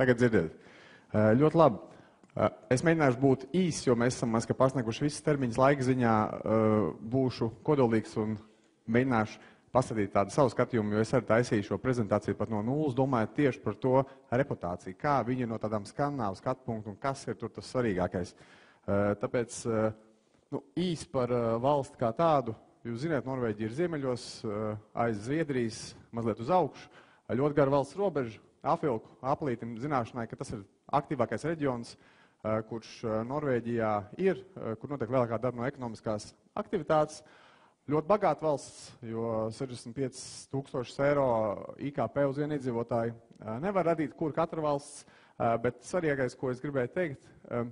Tagad dzirdiet. Ļoti labi. Es mēģināšu būt īss, jo mēs esam mazliet pārsnieguši visus termiņus laika ziņā. Būšu kodolīgs un mēģināšu paskatīt tādu savu skatījumu, jo es arī taisīju šo prezentāciju pat no nulles, domājot tieši par to reputāciju, kā viņi no tādām skandināvu skatu punktu un kas ir tur tas svarīgākais. Tāpēc īsi par valsti kā tādu. Jūs zināt, Norvēģija ir ziemeļos, aiz Zviedrijas, mazliet uz augšu, ļoti gara valsts robeža, apvilku aplītim zināšanai, ka tas ir aktīvākais reģions, kurš Norvēģijā ir, kur notiek lielākā daļa no ekonomiskās aktivitātes. Ļoti bagāta valsts, jo 65,000 eiro IKP uz vienu iedzīvotāju nevar radīt, kur katra valsts, bet svarīgākais, ko es gribēju teikt,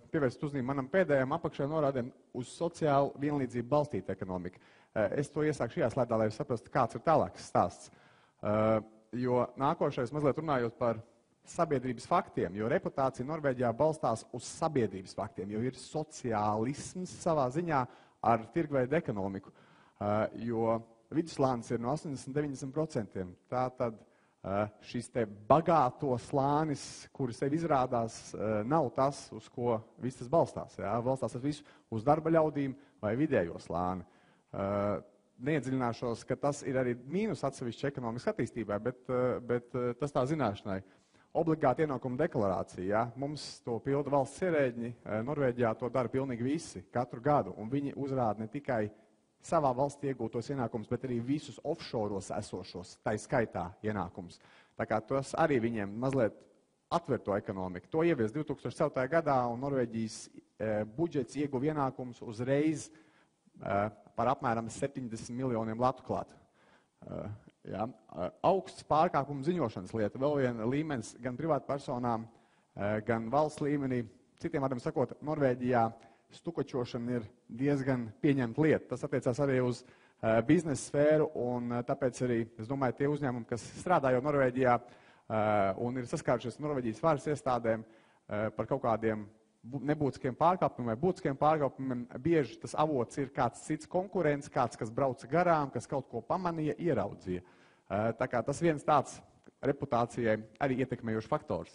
pievērst uzmanību manam pēdējiem apakšējiem norādēm uz sociālu vienlīdzību balstītu ekonomiku. Es to iesāku šajā slaidā, lai jūs saprastu, kāds ir tālāks stāsts. Jo nākošais mazliet runājot par sabiedrības faktiem, jo reputācija Norvēģijā balstās uz sabiedrības faktiem, jo ir sociālisms savā ziņā ar tirgveidu ekonomiku, jo vidusslānis ir no 80–90%. Tātad šis te bagāto slānis, kuri sevi izrādās, nav tas, uz ko viss tas balstās. Jā? Balstās tas visu uz darba ļaudīm vai vidējo slāni. Neiedziļināšos, ka tas ir arī mīnus atsevišķi ekonomikas attīstībai, bet tas tā zināšanai. Obligāti ienākuma deklarācija, ja? Mums to pilda valsts ierēģi, Norvēģijā to dara pilnīgi visi katru gadu, un viņi uzrāda ne tikai savā valstī iegūtos ienākumus, bet arī visus offshoros esošos, tai skaitā ienākumus. Tā kā tas arī viņiem mazliet atver to ekonomiku. To ievies 2007. gadā, un Norvēģijas budžets ieguva ienākumus uzreiz par apmēram 70 miljoniem latu klāt. Ja? Augsts pārkāpumu ziņošanas lieta, vēl viena līmenis gan privātpersonām, gan valsts līmenī. Citiem vārdiem sakot, Norvēģijā stukočošana ir diezgan pieņemta lieta. Tas attiecās arī uz biznesa sfēru, un tāpēc arī, es domāju, tie uzņēmumi, kas strādā jau Norvēģijā un ir saskārušies Norvēģijas varas iestādēm par kaut kādiem nebūtiskiem pārkāpumiem vai būtiskiem pārkāpumiem, bieži tas avots ir kāds cits konkurents, kāds, kas brauca garām, kas kaut ko pamanīja, ieraudzīja. Tā kā tas viens tāds reputācijai arī ietekmējošs faktors.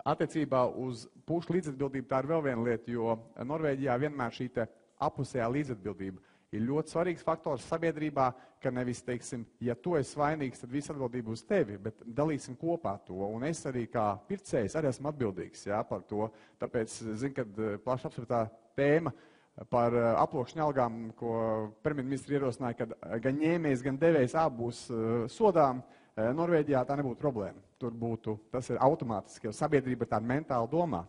Attiecībā uz pušu līdzatbildību tā ir vēl viena lieta, jo Norvēģijā vienmēr šī apusējā līdzatbildība ir ļoti svarīgs faktors sabiedrībā, ka nevis, teiksim, ja tu esi vainīgs, tad viss atbildība uz tevi, bet dalīsim kopā to. Un es arī kā pircējs arī esmu atbildīgs, jā, par to. Tāpēc, zinu, kad plaši apsvērtā tēma par aploksņa algām, ko premjerministri ierosināja, kad gan ņēmējs, gan devējs būs sodām, Norvēģijā tā nebūtu problēma. Tur būtu, tas ir automātiski, jo sabiedrība ir tāda mentāli domā.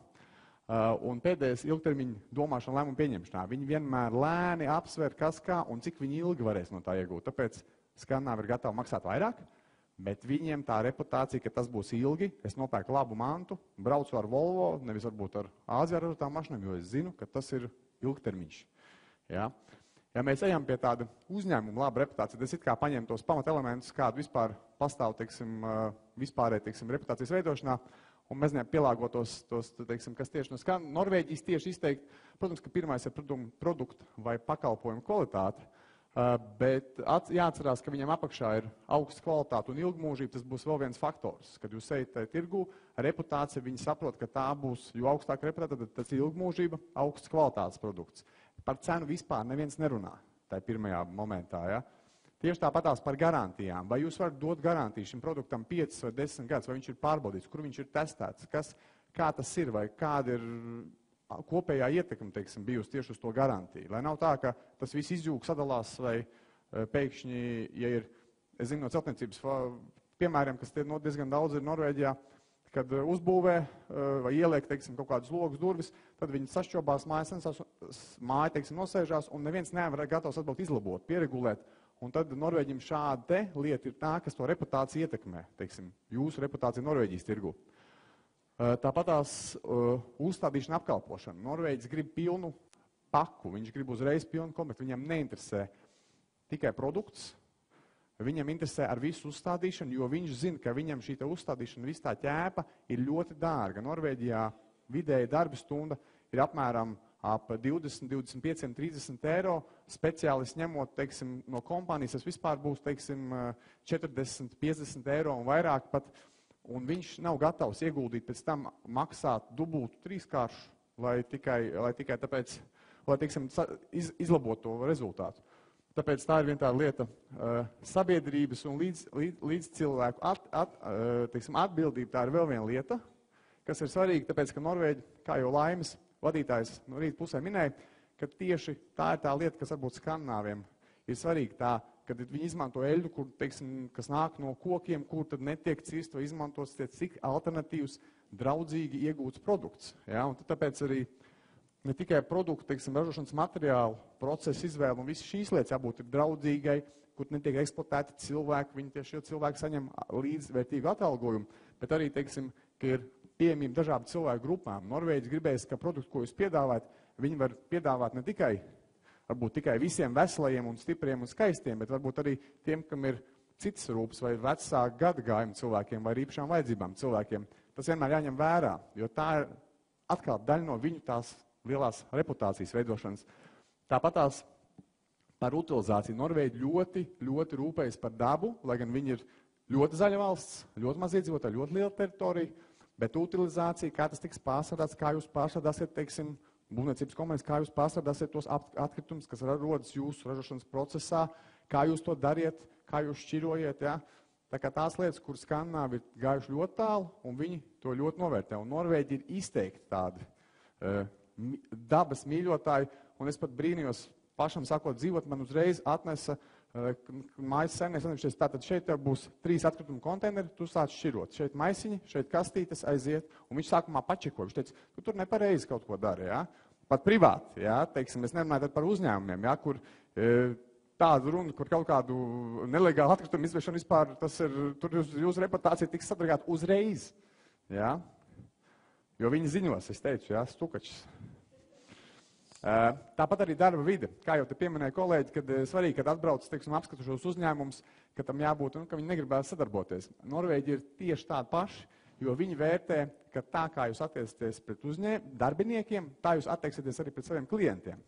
Un pēdējais ilgtermiņa domāšana lēmumu pieņemšanā. Viņi vienmēr lēni apsver, kas kā un cik viņi ilgi varēs no tā iegūt. Tāpēc skandināvi ir gatavi maksāt vairāk, bet viņiem tā reputācija, ka tas būs ilgi, es nopērku labu mantu, braucu ar Volvo, nevis varbūt ar Āzijā ar tām mašinām, jo es zinu, ka tas ir ilgtermiņš. Ja? Ja mēs ejam pie tāda uzņēmuma laba reputācija, tad es it kā paņem tos pamatelementus, kādu vispār pastāv, teiksim, vispārēji, teiksim, reputācijas veidošanā, un mēs pielāgotos, teiksim, kas tieši no Norvēģijas tieši izteikt. Protams, ka pirmais ir produktu vai pakalpojumu kvalitāte, bet jāatcerās, ka viņam apakšā ir augsta kvalitāte un ilgmūžība, tas būs vēl viens faktors. Kad jūs ejat tirgu, reputācija, viņi saprot, ka tā būs, jo augstāka reputācija, tad tas ir ilgmūžība, augsts kvalitātes produkts. Par cenu vispār neviens nerunā tajā pirmajā momentā, ja? Tieši tāpatās par garantijām. Vai jūs varat dot garantiju šim produktam 5 vai 10 gadus, vai viņš ir pārbaudīts, kur viņš ir testēts, kā tas ir, vai kāda ir kopējā ietekme, teiksim, bijusi tieši uz to garantiju. Lai nav tā, ka tas viss izjūg, sadalās, vai pēkšņi, ja ir, es zinu no celtniecības piemēriem, kas tie diezgan daudz ir Norvēģijā, kad uzbūvē vai ieliek, teiksim, kaut kādus logus durvis, tad viņi sašķobās māja, teiksim, nosēžās, un neviens nevar gatavs atbildi izlabot, pieregulēt. Un tad Norvēģim šāda lieta ir tā, kas to reputāciju ietekmē, teiksim, jūsu reputāciju Norvēģijas tirgu. Tāpatās uzstādīšana apkalpošana. Norvēģis grib pilnu paku, viņš grib uzreiz pilnu komplektu, viņam neinteresē tikai produkts, viņam interesē ar visu uzstādīšanu, jo viņš zina, ka viņam šī uzstādīšana, viss tā ķēpa ir ļoti dārga. Norvēģijā vidēja darba stunda ir apmēram ap 20, 25, 30 eiro, speciālisti ņemot, teiksim, no kompānijas, tas vispār būs, teiksim, 40, 50 eiro un vairāk pat. un viņš nav gatavs ieguldīt pēc tam maksāt dubultu trīskāršu, lai tikai tāpēc, lai, teiksim, izlabotu to rezultātu. Tāpēc tā ir viena tā lieta, sabiedrības un līdz cilvēku atbildība, tā ir vēl viena lieta, kas ir svarīga, tāpēc, ka Norvēģi, kā jau Laimes vadītājs no rīta pusē minēja, ka tieši tā ir tā lieta, kas varbūt skandināviem ir svarīga tā, kad viņi izmanto eļļu, kur, teiksim, kas nāk no kokiem, kur tad netiek cirst vai izmantots cik alternatīvs, draudzīgi iegūts produkts. Ja? Un tāpēc arī ne tikai produktu, teiksim, ražošanas materiālu, procesu izvēle un visas šīs lietas jābūt ir draudzīgai, kur netiek eksploatēti cilvēki, viņi tieši cilvēki saņem līdzvērtīgu atalgojumu, bet arī, teiksim, ka ir pieejamība dažādu cilvēku grupām. Norvēģis gribēs, ka produktu, ko jūs piedāvājat, viņi var piedāvāt ne tikai, varbūt tikai visiem veselajiem un stipriem un skaistiem, bet varbūt arī tiem, kam ir citas rūpes vai vecāku gadagājumu cilvēkiem vai īpašām vajadzībām cilvēkiem. Tas vienmēr jāņem vērā, jo tā ir atkal daļa no viņu tās lielās reputācijas veidošanas. Tāpat tās par utilizāciju. Norvēģi ļoti rūpējas par dabu, lai gan viņi ir ļoti zaļa valsts, ļoti maz iedzīvotāji, ļoti liela teritorija, bet utilizācija, kā tas tiks pārstrādāts, kā jūs pārstrādāsiet, teiksim, būvniecības kompanijas, kā jūs pārstrādāsiet tos atkritumus, kas rodas jūsu ražošanas procesā, kā jūs to dariet, kā jūs šķirojiet, ja? Tā kā tās lietas, kur Skandināvi ir gājuši ļoti tālu, un viņi to ļoti novērtē. Un Norvēģi ir izteikti tādi dabas mīļotāji, un es pat brīnījos pašam sakot dzīvot, man uzreiz atnesa mājas saimnieks, tātad šeit tev būs 3 atkritumu konteineri, tu sāc šķirot. Šeit maisiņi, šeit kastītes aiziet, un viņš sākumā pačeko. Viņš teica, tu tur nepareizi kaut ko dari, ja? Pat privāti, ja? Teiksim, es nerunāju par uzņēmumiem, ja? Kur tādu runu, kur kaut kādu nelegālu atkritumu izvešanu vispār, tas ir, tur jūsu reputācija tiks sadragāta uzreiz, ja? Jo viņi ziņos, es teicu, ja? Stukačs. Tāpat arī darba vide. Kā jau te pieminēja kolēģi, kad svarīgi, kad atbrauc, teiksim, apskatušos uzņēmums, ka tam jābūt, un ka viņi negribētu sadarboties. Norvēģi ir tieši tādi paši, jo viņi vērtē, ka tā kā jūs attiecaties pret darbiniekiem, tā jūs attieksieties arī pret saviem klientiem.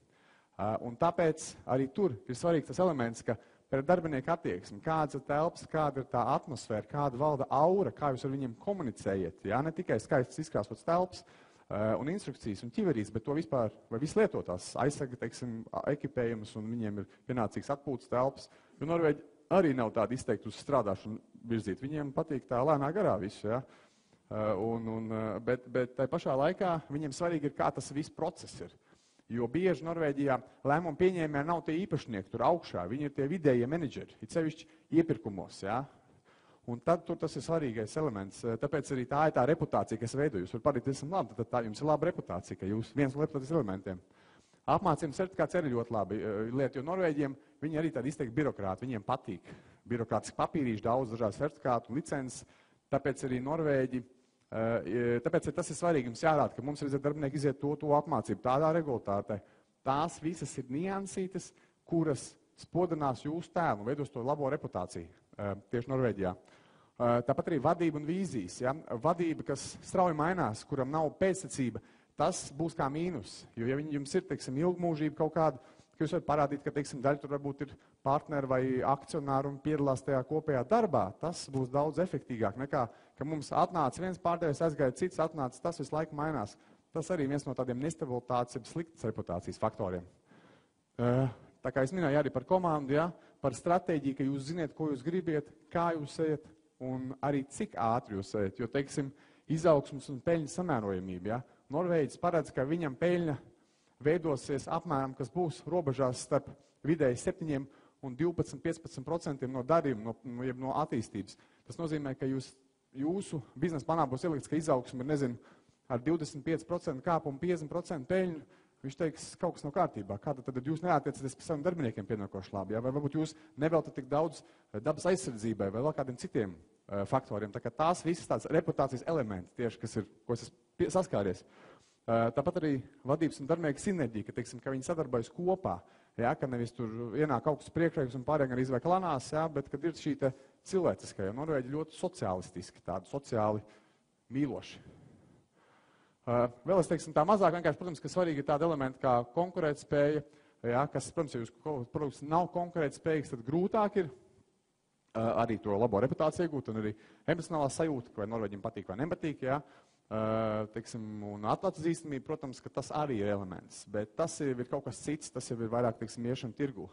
Un tāpēc arī tur ir svarīgs tas elements, ka pret darbinieku attieksmi, kādas ir telpas, kāda ir tā atmosfēra, kāda valda aura, kā jūs ar viņiem komunicējat, ja? Ne tikai skaistas izkrāsotas telpas, un instrukcijas un ķiverīs, bet to vispār, vai visu lietotās aizsarga, teiksim, ekipējumus, un viņiem ir pienācīgs atpūtas telpas, jo Norvēģi arī nav tādi izteikti uz strādāšanu virzīt. Viņiem patīk tā lēnā garā visu, ja? Bet tai pašā laikā viņiem svarīgi ir, kā tas viss process ir. Jo bieži Norvēģijā lēmumu pieņēmēji nav tie īpašnieki tur augšā, viņi ir tie vidējie menedžeri, it sevišķi iepirkumos, ja? Un tad tur tas ir svarīgais elements, tāpēc arī tā ir tā reputācija, kas veido. Jūs varat pateikt, esam labi, tad tā jums ir laba reputācija, ka jūs viens no reputācijas elementiem. Apmācības certifikāts arī ļoti labi lieta, jo Norvēģiem viņi arī tādi izteikti birokrāti, viņiem patīk. Birokrātiski papīrīši, daudz dažādu certifikātu, licences, tāpēc arī Norvēģi, tāpēc tas ir svarīgi jums jārāda, ka mums ir darbinieki iziet to apmācību tādā regulātātē. Tās visas ir niansītes, kuras spodinās jūsu tēlu un veidos to labo reputāciju tieši Norvēģijā. Tāpat arī vadība un vīzijas. Ja? Vadība, kas strauji mainās, kuram nav pēctecība, tas būs kā mīnus. Jo ja jums ir, teiksim, ilgmūžība kaut kāda, ka jūs varat parādīt, ka, teiksim, daļa tur varbūt ir partneri vai akcionāri un piedalās tajā kopējā darbā, tas būs daudz efektīgāk nekā, ka mums atnāca viens pārdevējs, aizgāja cits, atnāca, tas visu laiku mainās. Tas arī viens no tādiem nestabilitātes, sliktas reputācijas faktoriem. Tā kā es minēju arī par komandu, ja, par stratēģiju, ka jūs ziniet, ko jūs gribiet, kā jūs ejat un arī cik ātri jūs ejat. Jo, teiksim, izaugsmas un peļņas samērojamība. Ja. Norvēģis paredz, ka viņam peļņa veidosies apmēram, kas būs robežās starp vidēji 7 un 12-15% no darījuma, no attīstības. Tas nozīmē, ka jūsu biznesa planā būs ielikts, ka izaugsme ir, nezinu, ar 25% kāpumu, 50% peļņu. Viņš teiks, kaut kas nav kārtībā. Kāda tad jūs neatiecaties pie saviem darbiniekiem pienākoši labi? Ja? Vai varbūt jūs neveltat tik daudz dabas aizsardzībai vai vēl kādiem citiem faktoriem? Tā kā tās visas tādas reputācijas elementi tieši, kas ir, ko es saskāries. Tāpat arī vadības un darbinieku sinerģija, ka, teiksim, ka viņi sadarbojas kopā. Ja? Ka nevis tur ienāk kaut kas priekšējums un pārējiem arī izvēk lanās, ja? Bet kad ir šī cilvēciskā, jo Norvēģi ļoti sociālistiski, tādi sociāli mīloši. Vēl es teiksim tā mazāk, vienkārši, protams, ka svarīgi ir tāda elementa kā konkurētspēja, ja, kas, protams, ja jūs produkts nav konkurētspējīgs, tad grūtāk ir. arī to labo reputāciju iegūt, un arī emocionālā sajūta, vai Norvēģiem patīk vai nepatīk, jā. Teiksim, un atzīstamība, protams, ka tas arī ir elements, bet tas ir kaut kas cits, tas jau ir vairāk, teiksim, iešana tirgu.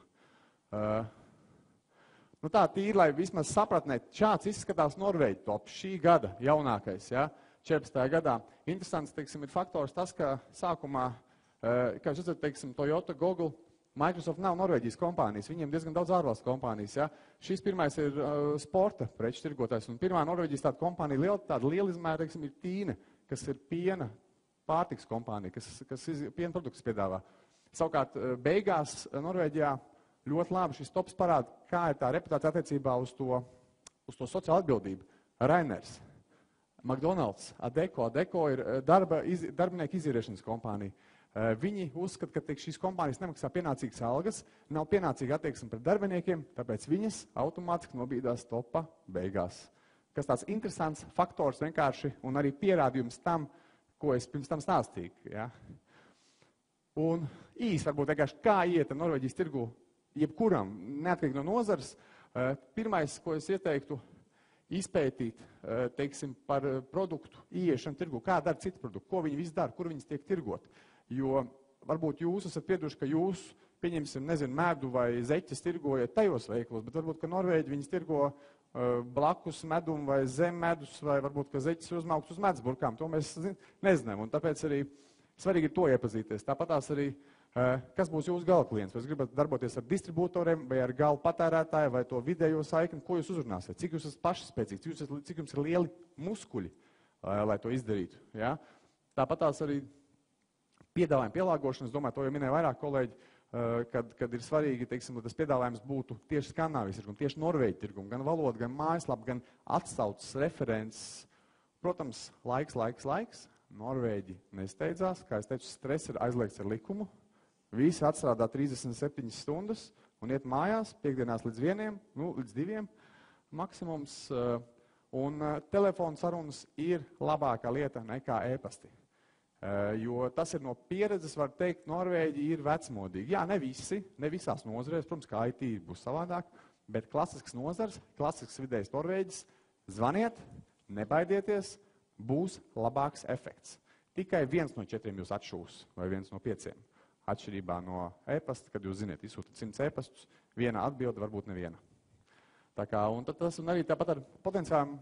Nu tā tīri, lai vismaz sapratnē, šāds izskatās Norvēģi top šī gada jaunākais, jā, 14. gadā. Interesants, teiksim, ir faktors tas, ka sākumā, kā jūs redzat, teiksim, Toyota, Google, Microsoft nav Norvēģijas kompānijas, viņiem diezgan daudz ārvalstu kompānijas, ja. Šis pirmais ir sporta preču tirgotājs, un pirmā Norvēģijas tāda kompānija, tāda liela izmēra, teiksim, ir Tīne, kas ir piena pārtiks kompānija, kas piena produktus piedāvā. Savukārt, beigās Norvēģijā ļoti labi šis tops parāda, kā ir tā reputācija attiecībā uz to sociālu atbildību. Rainers, McDonald's, Adecco ir darbinieku izīriešanas kompānija. Viņi uzskata, ka šīs kompānijas nemaksā pienācīgas algas, nav pienācīga attieksme pret darbiniekiem, tāpēc viņas automātiski nobīdās topa beigās. Kas tāds interesants faktors vienkārši un arī pierādījums tam, ko es pirms tam stāstīju. Ja? Un īsti varbūt vienkārši kā iet Norvēģijas tirgu jebkuram, neatkarīgi no nozares. Pirmais, ko es ieteiktu izpētīt, teiksim, par produktu ieiešanu tirgu, kā dara citi produkti, ko viņi visi dara, kur viņas tiek tirgot. Jo varbūt jūs esat pieduši, ka jūs, pieņemsim, nezinu, medu vai zeķes tirgojat tajos veiklos, bet varbūt, ka Norvēģi viņas tirgo blakus medumu vai zem medus, vai varbūt, ka zeķes ir uzmaukts uz medusburkām. To mēs nezinām, un tāpēc arī svarīgi ir to iepazīties. Tāpatās arī, kas būs jūsu gala klients, vai jūs gribat darboties ar distribūtoriem, vai ar gala patērētāju, vai to vidējo saikni, ko jūs uzrunāsiet, cik jūs esat paši spēcīgi, cik jums ir lieli muskuļi, lai to izdarītu. Ja? Tāpatās arī piedāvājuma pielāgošana, es domāju, to jau minēja vairāk kolēģi, kad ir svarīgi, teiksim, lai tas piedāvājums būtu tieši Skandināvijas tirgum, tieši Norvēģi tirgum, gan valoda, gan mājaslapa, gan atsaucas referents. Protams, laiks. Norvēģi nesteidzās, kā es teicu, stress ir aizliegts ar likumu. Visi atstrādā 37 stundas un iet mājās, piekdienās līdz 1, līdz 2 maksimums. Un telefona sarunas ir labākā lieta nekā e-pasti. Jo tas ir no pieredzes, var teikt, Norvēģi ir vecmodīgi. Jā, ne visi, ne visās nozarēs, protams, kā IT būs savādāk, bet klasisks nozars, klasisks vidējs Norvēģis, zvaniet, nebaidieties, būs labāks efekts. Tikai 1 no 4 jūs atšūs, vai 1 no 5. Atšķirībā no e-pasta, kad jūs ziniet, izsūtat 100 e-pastus, viena atbilde, varbūt neviena. Tā kā, un tad tas un arī tāpat ar potenciālām,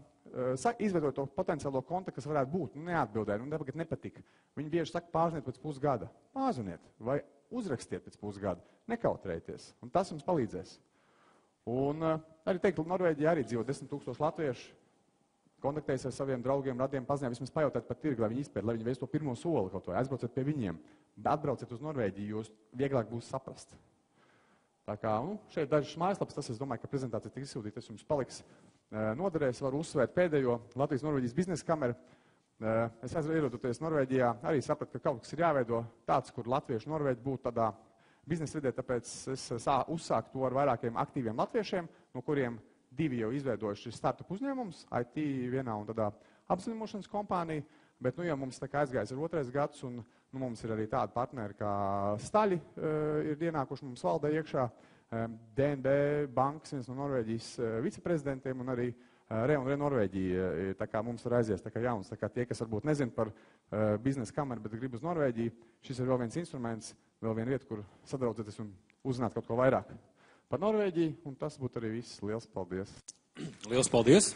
izveidot to potenciālo kontaktu, kas varētu būt, neatbildēt, un tagad nepatika. Viņi bieži saka, pārzvaniet pēc pusgada, pāzvaniet vai uzrakstiet pēc pusgada, nekautrējieties, un tas jums palīdzēs. Un arī teikt, Norvēģijā arī dzīvo 10 000 latviešu, kontaktējas ar saviem draugiem, radiem, paziņām, vismaz pajautāt par tirgu, lai viņi izpēr, lai viņi veic to pirmo soli kaut vai, aizbrauciet pie viņiem, atbrauciet uz Norvēģiju, jūs vieglāk būs saprast. Tā kā, šeit dažas mājaslapas, tas es domāju, ka prezentācija tik izsūtīt, tas jums paliks noderēs, varu uzsvērt pēdējo Latvijas-Norvēģijas biznesa kameru. Es ierodoties Norvēģijā, arī sapratu, ka kaut kas ir jāveido tāds, kur latvieši Norvēģi būtu tādā biznesa vidē, tāpēc es uzsāku to ar vairākiem aktīviem latviešiem, no kuriem 2 jau izveidojuši startup uzņēmums, IT vienā un tādā apziņošanas kompānija, bet jau mums tā kā aizgājis ir 2. gads, un mums ir arī tādi partneri kā Staļi ir ienākuši mums valdē iekšā, DNB bankas, viens no Norvēģijas viceprezidentiem, un arī Re Norvēģija, tā kā mums var aizies tā kā jauns, tā kā tie, kas varbūt nezin par biznesa kameru, bet grib uz Norvēģiju, šis ir vēl viens instruments, vēl viena vieta, kur sadraudzēties un uzzināt kaut ko vairāk par Norvēģiju, un tas būtu arī viss. Liels paldies! Liels paldies!